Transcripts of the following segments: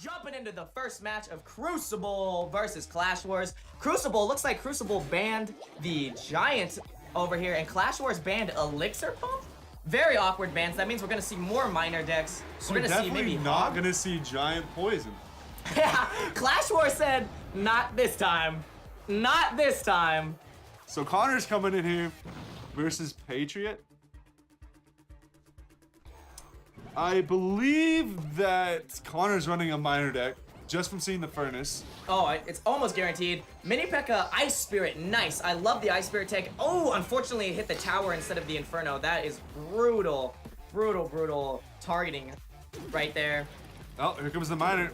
Jumping into the first match of Crucible versus ClashWars. Crucible, looks like Crucible banned the Giant over here, and ClashWars banned Elixir Pump? Very awkward bans. That means we're gonna see more minor decks. So we're gonna see maybe not gonna see Giant Poison. Yeah, ClashWars said, not this time. Not this time. So Connor's coming in here versus Patriot. I believe that Connor's running a minor deck just from seeing the Furnace. Oh, it's almost guaranteed. Mini P.E.K.K.A. Ice Spirit, nice. I love the Ice Spirit tech. Oh, unfortunately it hit the tower instead of the Inferno. That is brutal, brutal, brutal targeting right there. Oh, here comes the minor.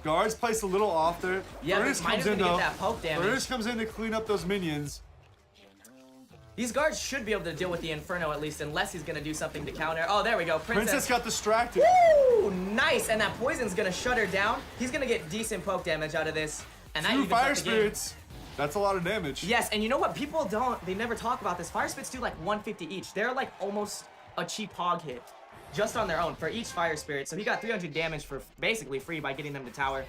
Guards placed a little off there. Yeah, Furnace comes in though. Get that poke damage. Furnace comes in to clean up those minions. These guards should be able to deal with the Inferno at least, unless he's gonna do something to counter. Oh, there we go. Princess got distracted. Woo! Nice, and that poison's gonna shut her down. He's gonna get decent poke damage out of this. And that 2 fire spirits. That's a lot of damage. Yes, and you know what? People they never talk about this. Fire spirits do like 150 each. They're like almost a cheap hog hit. Just on their own for each fire spirit. So he got 300 damage for basically free by getting them to tower.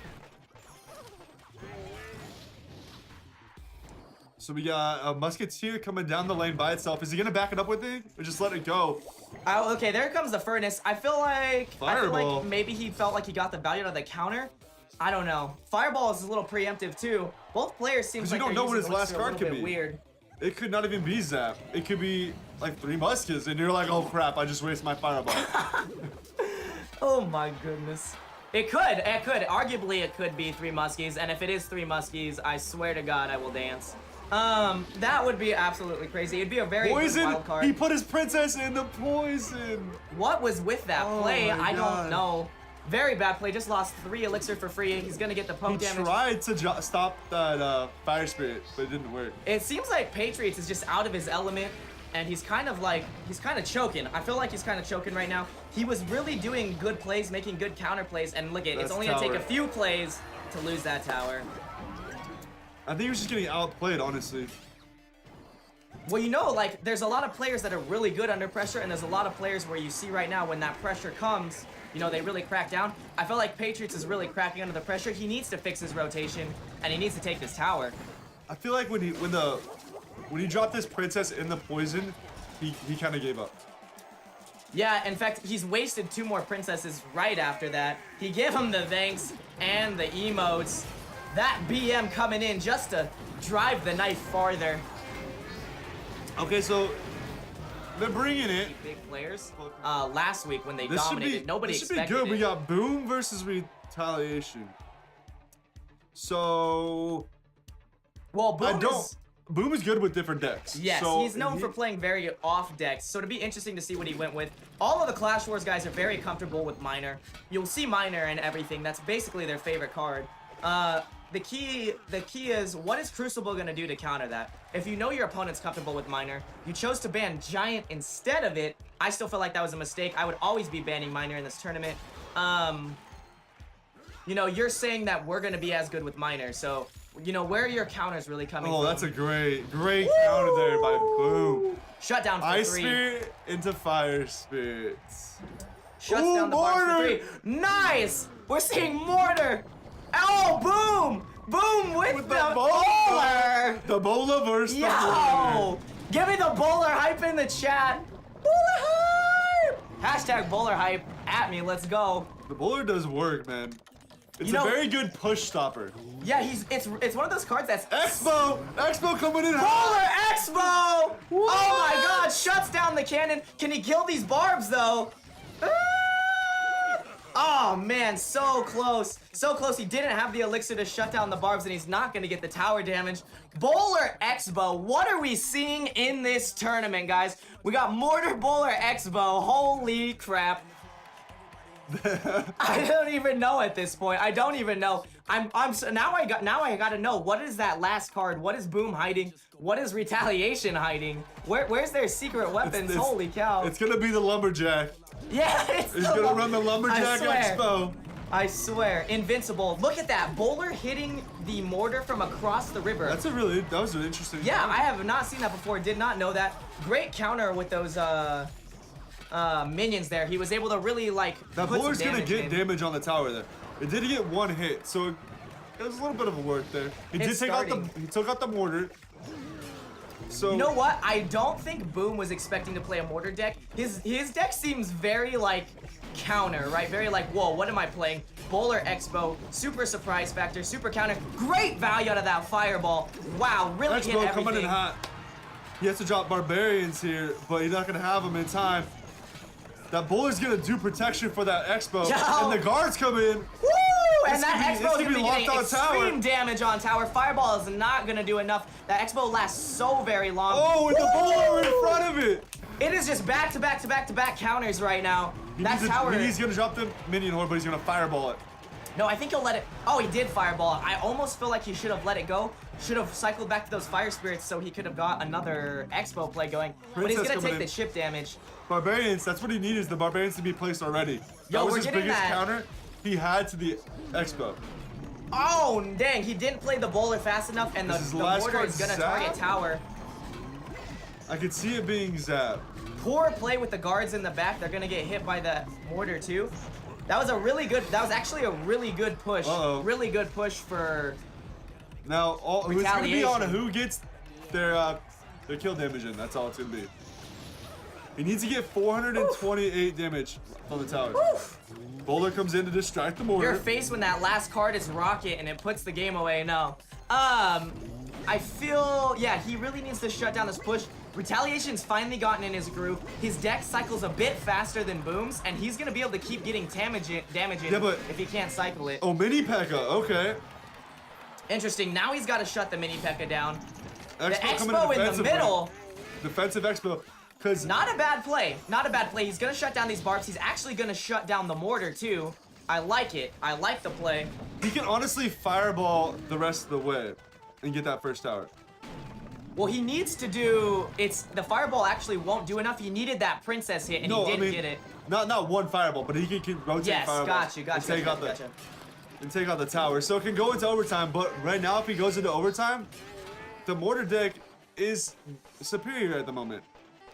So we got a Musketeer coming down the lane by itself. Is he gonna back it up with it or just let it go? Oh, okay, there comes the Furnace. I feel Fireball. like maybe he felt like he got the value out of the counter. I don't know. Fireball is a little preemptive too. Both players seem like you don't know what his last card could be. Weird. It could not even be Zap. It could be like 3 Muskets, and you're like, oh crap, I just wasted my Fireball. Oh my goodness. It could. Arguably, it could be 3 Muskies, and if it is 3 Muskies, I swear to God, I will dance. That would be absolutely crazy. It'd be a very good wild card. He put his princess in the poison. What was with that play? I God. don't know. Very bad play. Just lost 3 elixir for free. He's gonna get the poke damage. He tried to stop that fire spirit, but it didn't work. It seems like Patriots is just out of his element, and he's kind of choking. I feel like he's kind of choking right now. He was really doing good plays, making good counter plays, and look at it's only gonna take a few plays to lose that tower. I think he was just getting outplayed, honestly. Well, you know, like, there's a lot of players that are really good under pressure, and there's a lot of players where you see right now when that pressure comes, you know, they really crack down. I feel like Patriots is really cracking under the pressure. He needs to fix his rotation, and he needs to take this tower. I feel like when he dropped this princess in the poison, he kind of gave up. Yeah, in fact, he's wasted 2 more princesses right after that. He gave him the thanks and the emotes. That BM coming in just to drive the knife farther. Okay, so they're bringing it. Big players. Last week when they dominated, nobody expected it. This should be good. We got Boom versus Retaliation. So, well, Boom is good with different decks. Yes, so he's known for playing very off decks, so it'd be interesting to see what he went with. All of the ClashWars guys are very comfortable with Minor. You'll see Minor and everything. That's basically their favorite card. The key is, what is Crucible gonna do to counter that? If you know your opponent's comfortable with Minor, you chose to ban Giant instead of it. I still feel like that was a mistake. I would always be banning Minor in this tournament. You know, you're saying that we're gonna be as good with Minor, so, you know, where are your counters really coming from? Oh, that's a great counter there by Boom. Shut down for 3. Ice Spirit into Fire Spirits. Shuts down the bars for 3. Nice! We're seeing Mortar! Oh, Boom! Boom with the bowler! The bowler versus the bowler. Give me the bowler hype in the chat. Bowler hype! Hashtag bowler hype at me, let's go. The bowler does work, man. It's a very good push stopper. Yeah, it's one of those cards that's... Expo coming in. Bowler Expo! What? Oh my god, shuts down the cannon. Can he kill these barbs, though? Oh man, so close. So close. He didn't have the elixir to shut down the barbs, and he's not going to get the tower damage. Bowler Expo. What are we seeing in this tournament, guys? We got Mortar Bowler Expo. Holy crap. I don't even know at this point. I don't even know. Now I got to know, what is that last card? What is Boom hiding? What is Retaliation hiding? Where's their secret weapons? Holy cow. It's going to be the Lumberjack. Yeah, He's going to run the Lumberjack Expo. I swear. Invincible. Look at that. Bowler hitting the mortar from across the river. That was an interesting Yeah, counter. I have not seen that before. Did not know that. Great counter with those minions there. He was able to really, like, that bowler's going to get damage on the tower there. It did get one hit, so it was a little bit of a work there. He did take out he took out the mortar. So you know what? I don't think Boom was expecting to play a mortar deck. His deck seems very like counter, right? Very like, whoa, what am I playing? Bowler Expo, super surprise factor, super counter. Great value out of that fireball. Wow, really hit everything. Coming in hot. He has to drop barbarians here, but he's not gonna have them in time. That bowler's gonna do protection for that Expo, and the guards come in. Woo! And that Expo is gonna be getting extreme damage on tower. Fireball is not gonna do enough. That Expo lasts so very long. Oh, and the bowler in front of it. It is just back to back to back to back counters right now. That tower. He's gonna drop the minion horde, but he's gonna fireball it. No, I think he'll let it. Oh, he did fireball it. I almost feel like he should have let it go. Should have cycled back to those fire spirits so he could have got another Expo play going. But he's gonna take the chip damage. Barbarians, that's what he needed, is the barbarians to be placed already. Yo, that was we're his getting biggest that. counter he had to the Expo. Oh, dang, he didn't play the bowler fast enough, and the mortar is gonna target tower. I could see it being zapped. Poor play with the guards in the back. They're gonna get hit by the mortar too. That was actually a really good push. Really good push for now. It's gonna be on who gets their kill damage in. That's all it's gonna be. He needs to get 428 damage on the tower. Oof. Bowler comes in to distract the mortar. Your face when that last card is Rocket and it puts the game away. No. I feel, yeah, he really needs to shut down this push. Retaliation's finally gotten in his groove. His deck cycles a bit faster than Boom's, and he's gonna be able to keep getting damage in if he can't cycle it. Oh, mini P.E.K.K.A. Okay. Interesting. Now he's got to shut the mini P.E.K.K.A. down. Expo the Expo in the middle. Defensive Expo. Not a bad play. Not a bad play. He's gonna shut down these barbs. He's actually gonna shut down the mortar too. I like it. I like the play. He can honestly fireball the rest of the way and get that first tower. Well, he needs to do. The fireball actually won't do enough. He needed that princess hit, and he didn't get it. Not one fireball, but he can rotate fireballs. Gotcha. And take out the tower. So it can go into overtime. But right now, if he goes into overtime, the mortar deck is superior at the moment.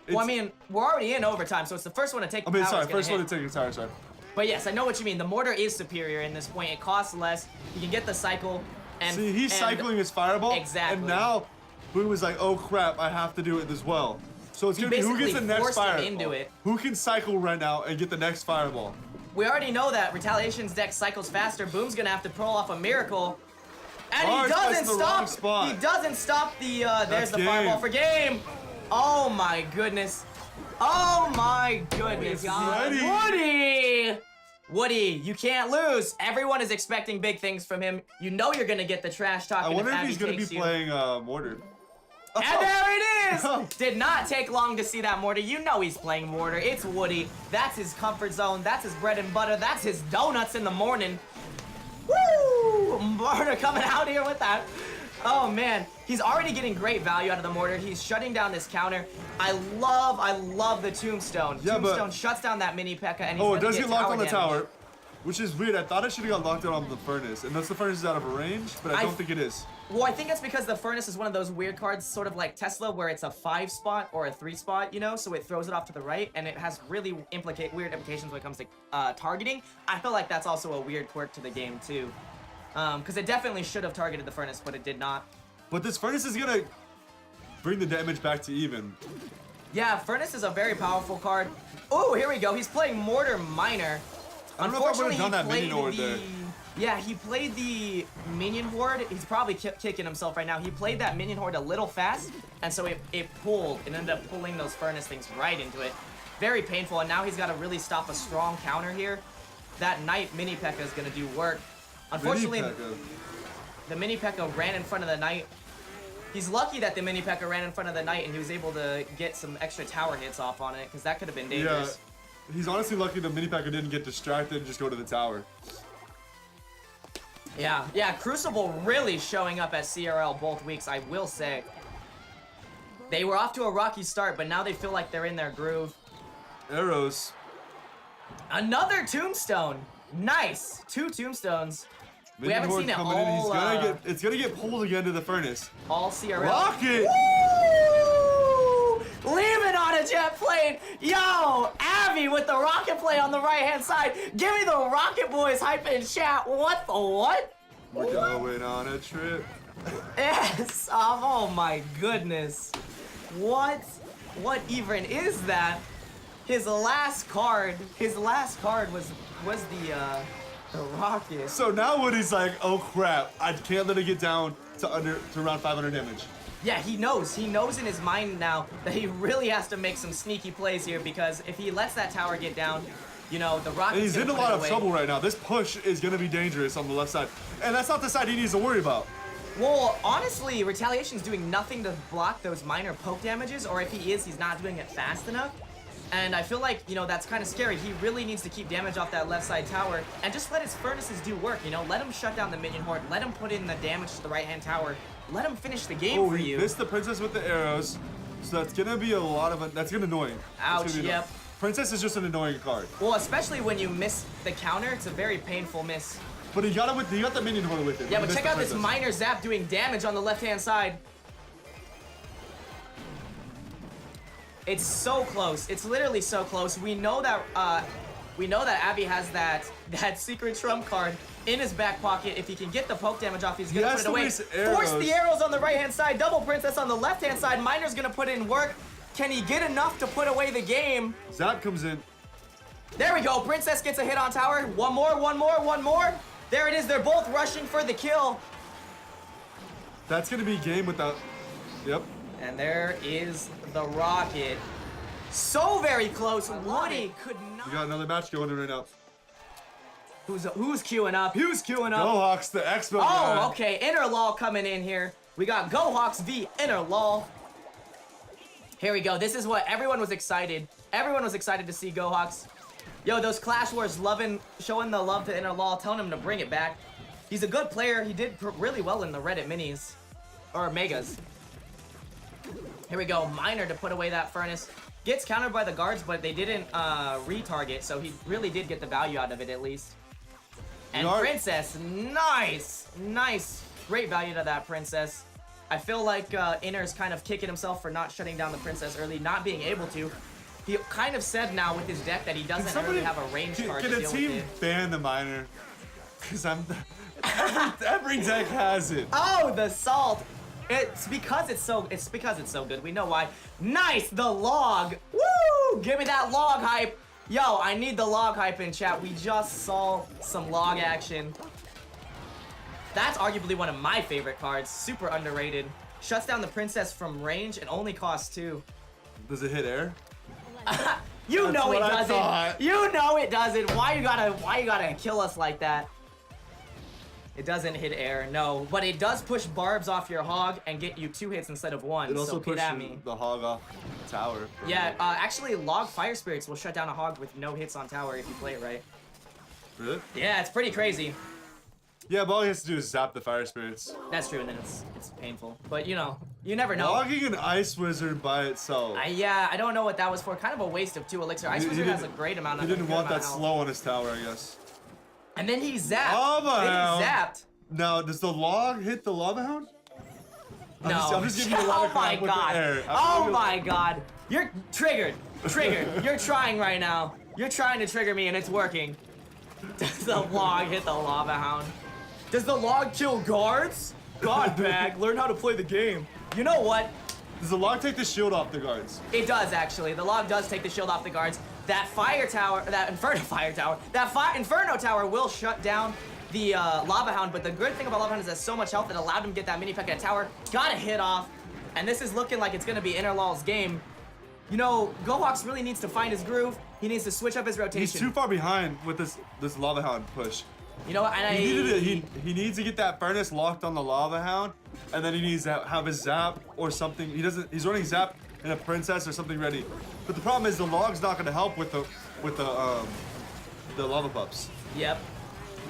Well, I mean, we're already in overtime, so it's the first one to take the tower. First one to take the tower, sorry. But yes, I know what you mean. The mortar is superior in this point. It costs less. You can get the cycle. And see, he's cycling his fireball. Exactly. And now, Boom is like, oh crap, I have to do it as well. So it's gonna be who gets the next fireball. Into it. Who can cycle right now and get the next fireball? We already know that Retaliation's deck cycles faster. Boom's gonna have to pull off a miracle. And he doesn't stop. He doesn't stop the. There's the fireball for game. Oh my goodness. Oh my goodness. Woody, you can't lose. Everyone is expecting big things from him. You know you're gonna get the trash talk. I wonder if he's gonna be playing mortar. And there it is! Did not take long to see that mortar. You know he's playing mortar. It's Woody. That's his comfort zone. That's his bread and butter. That's his donuts in the morning. Woo! Mortar coming out here with that. Oh man, he's already getting great value out of the mortar. He's shutting down this counter. I love the tombstone. Yeah, tombstone shuts down that mini P.E.K.K.A. and he's it does get locked on the damage. tower, which is weird. I thought it should have got locked on the furnace, unless the furnace is out of range, but I don't think it is. Well, I think it's because the furnace is one of those weird cards, sort of like Tesla, where it's a 5 spot or a 3 spot, you know, so it throws it off to the right, and it has really weird implications when it comes to targeting. I feel like that's also a weird quirk to the game too, because it definitely should have targeted the furnace, but it did not. But this furnace is gonna bring the damage back to even. Yeah, furnace is a very powerful card. Oh, here we go. He's playing mortar miner. I don't know if I would have done that minion horde there. Yeah, he played the minion horde. He's probably kicking himself right now. He played that minion horde a little fast, and so it ended up pulling those furnace things right into it. Very painful, and now he's got to really stop a strong counter here. That knight mini P.E.K.K.A. is going to do work. Unfortunately, the mini P.E.K.K.A. ran in front of the knight. He's lucky that the mini P.E.K.K.A. ran in front of the knight, and he was able to get some extra tower hits off on it, because that could have been dangerous. Yeah, he's honestly lucky the mini P.E.K.K.A. didn't get distracted and just go to the tower. Yeah, Crucible really showing up at CRL both weeks, I will say. They were off to a rocky start, but now they feel like they're in their groove. Arrows. Another tombstone. Nice. 2 tombstones. We haven't seen it all. It's gonna get pulled again to the furnace. All CRL. Rocket! Woo! leaving on a jet plane. Yo, Alvi with the rocket play on the right-hand side. Give me the Rocket Boys hype in chat. What the what? We're going on a trip. Yes. Oh my goodness. What even is that? His last card was the rocket. So now Woody's like, oh crap, I can't let it get down to around 500 damage. Yeah, he knows in his mind now that he really has to make some sneaky plays here, because if he lets that tower get down, you know, the rocket. And he's in a lot of trouble right now. This push is gonna be dangerous on the left side. And that's not the side he needs to worry about. Well, honestly, Retaliation's doing nothing to block those minor poke damages, or if he is, he's not doing it fast enough. And I feel like, you know, that's kind of scary. He really needs to keep damage off that left side tower and just let his furnaces do work, you know? Let him shut down the minion horde. Let him put in the damage to the right-hand tower. Let him finish the game for you. Oh, he missed the princess with the arrows. So that's going to be a lot of... That's going to be annoying. Ouch, yep. Princess is just an annoying card. Well, especially when you miss the counter, it's a very painful miss. But he got the minion horde with it. Yeah, but check out this minor zap doing damage on the left-hand side. It's so close. It's literally so close. We know that Alvi has that secret trump card in his back pocket. If he can get the poke damage off, he's gonna put it away. Force the arrows on the right-hand side. Double princess on the left-hand side. Miner's gonna put in work. Can he get enough to put away the game? Zap comes in. There we go. Princess gets a hit on tower. One more. There it is. They're both rushing for the kill. That's gonna be game without. Yep. And there is the rocket. So very close. Woody could not. We got another match going on right now. Who's queuing up? Who's queuing up? GoHawks, the Expo. Oh, okay. Interlaw coming in here. We got GoHawks v Interlaw. Here we go. This is what everyone was excited. Everyone was excited to see GoHawks. Yo, those ClashWars showing the love to Interlaw, telling him to bring it back. He's a good player. He did really well in the Reddit minis. Or megas. Here we go, Miner to put away that furnace. Gets countered by the guards, but they didn't retarget, so he really did get the value out of it at least. And Princess, nice. Great value to that Princess. I feel like Inner's kind of kicking himself for not shutting down the Princess early, not being able to. He kind of said now with his deck that he doesn't really have a range card to deal with it. Can a team ban the Miner? Because every deck has it. Oh, the salt. It's because it's so good. We know why. Nice, the log. Woo! Give me that log hype. Yo, I need the log hype in chat. We just saw some log action. That's arguably one of my favorite cards. Super underrated. Shuts down the princess from range and only costs 2. Does it hit air? You know it doesn't. You know it doesn't. Why you gotta kill us like that? It doesn't hit air, no, but it does push barbs off your hog and get you 2 hits instead of 1. It also pushes me. the hog off the tower. Yeah, actually, log fire spirits will shut down a hog with no hits on tower if you play it right. Really? Yeah, it's pretty crazy. Yeah, but all he has to do is zap the fire spirits. That's true, and then it's painful. But you know, you never know. Logging an ice wizard by itself. Yeah, I don't know what that was for. Kind of a waste of 2 elixir. Ice wizard has a great amount of. He didn't want that slow on his tower, I guess. And then he zapped. Zapped. Now, does the log hit the lava hound? No. I'm just giving you a lot of my god. Oh my god. You're triggered. You're trying right now. You're trying to trigger me and it's working. Does the log hit the lava hound? Does the log kill guards? God bag, learn how to play the game. You know what? Does the log take the shield off the guards? It does actually. The log does take the shield off the guards. That fire tower, that inferno tower will shut down the lava hound, but the good thing about lava hound is it has so much health it allowed him to get that mini peck at tower. Got a hit off, and this is looking like it's gonna be Interlaw's game. You know, GoHawks really needs to find his groove. He needs to switch up his rotation. He's too far behind with this lava hound push. You know what? And he needs to get that furnace locked on the lava hound, and then he needs to have his zap or something. He's running zap and a princess or something ready. But the problem is the log's not gonna help with the lava pups. Yep.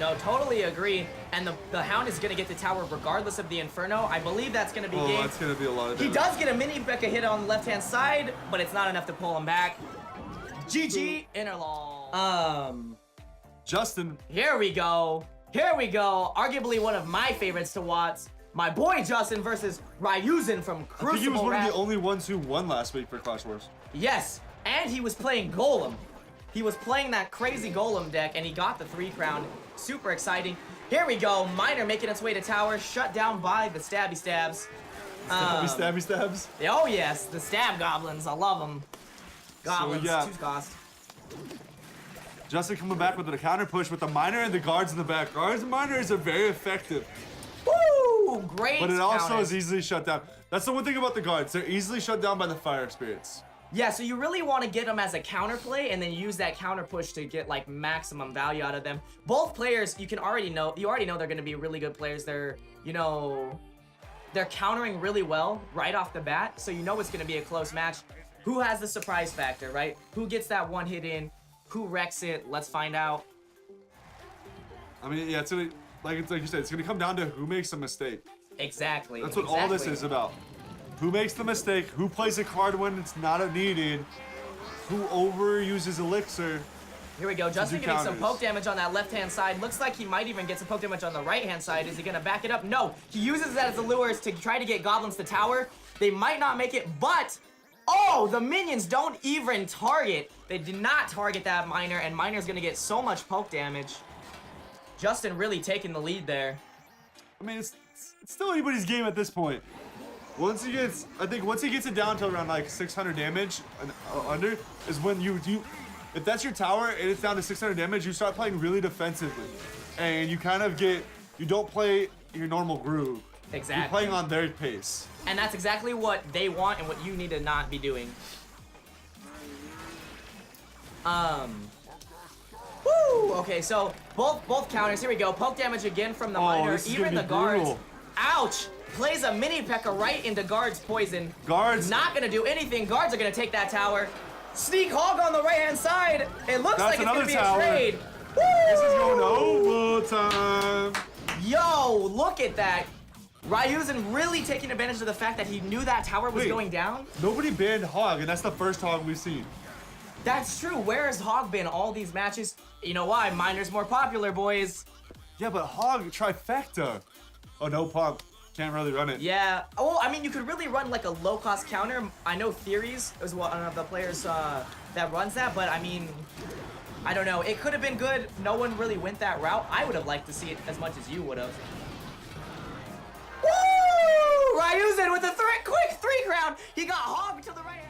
No, totally agree. And the hound is gonna get the tower regardless of the inferno. I believe that's gonna be game. That's gonna be a lot of damage. He does get a mini Becca hit on the left-hand side, but it's not enough to pull him back. GG Interlaw. Justin. Here we go. Arguably one of my favorites to watch. My boy Justin versus Ryusen from Crucible Wrath. I think he was one of the only ones who won last week for ClashWars. Yes, and he was playing Golem. He was playing that crazy Golem deck, and he got the 3 crown. Super exciting. Here we go. Miner making its way to tower, shut down by the Stabby Stabs. Stabby Stabs? Oh yes, the Stab Goblins. I love them. Goblins, so, 2 cost. Justin coming back with a counter push with the Miner and the guards in the back. Guards and Miners are very effective. Woo! Great. But it also counters. is easily shut down. That's the one thing about the guards. They're easily shut down by the fire spirits. Yeah, so you really want to get them as a counterplay and then use that counter push to get like maximum value out of them. Both players, you already know they're going to be really good players. They're, they're countering really well right off the bat, so you know it's going to be a close match. Who has the surprise factor, right? Who gets that one hit in? Who wrecks it? Let's find out. I mean, yeah, it's gonna, like you said, it's gonna come down to who makes a mistake. Exactly. That's what all this is about. Who makes the mistake? Who plays a card when it's not needed? Who overuses elixir? Here we go. Justin getting some poke damage on that left-hand side. Looks like he might even get some poke damage on the right-hand side. Is he gonna back it up? No. He uses that as a lure to try to get goblins to tower. They might not make it, but oh, the minions don't even target. They did not target that Miner, and Miner's gonna get so much poke damage. Justin really taking the lead there. I mean, it's still anybody's game at this point. Once he gets it down to around like 600 damage and under, is when you if that's your tower and it's down to 600 damage, you start playing really defensively, and you kind of you don't play your normal groove. Exactly. You're playing on their pace. And that's exactly what they want and what you need to not be doing. Woo! Okay, so both counters. Here we go. Poke damage again from the Miner. Even the guards. Brutal. Ouch! Plays a mini P.E.K.K.A. right into guards' poison. Guards. Not gonna do anything. Guards are gonna take that tower. Sneak Hog on the right-hand side. It looks like it's gonna be a trade. Woo! This is going to overtime. Yo, look at that. Ryusen really taking advantage of the fact that he knew that tower was going down. Nobody banned Hog, and that's the first Hog we've seen. That's true. Where has Hog been all these matches? You know why? Miner's more popular, boys. Yeah, but Hog trifecta. Oh no, Pog. Can't really run it. Yeah. Oh, I mean, you could really run like a low-cost counter. I know Theories is one of the players that runs that, but I mean, I don't know. It could have been good. No one really went that route. I would have liked to see it as much as you would have. Woo! Ryusen with a quick 3 crown. He got Hog to the right.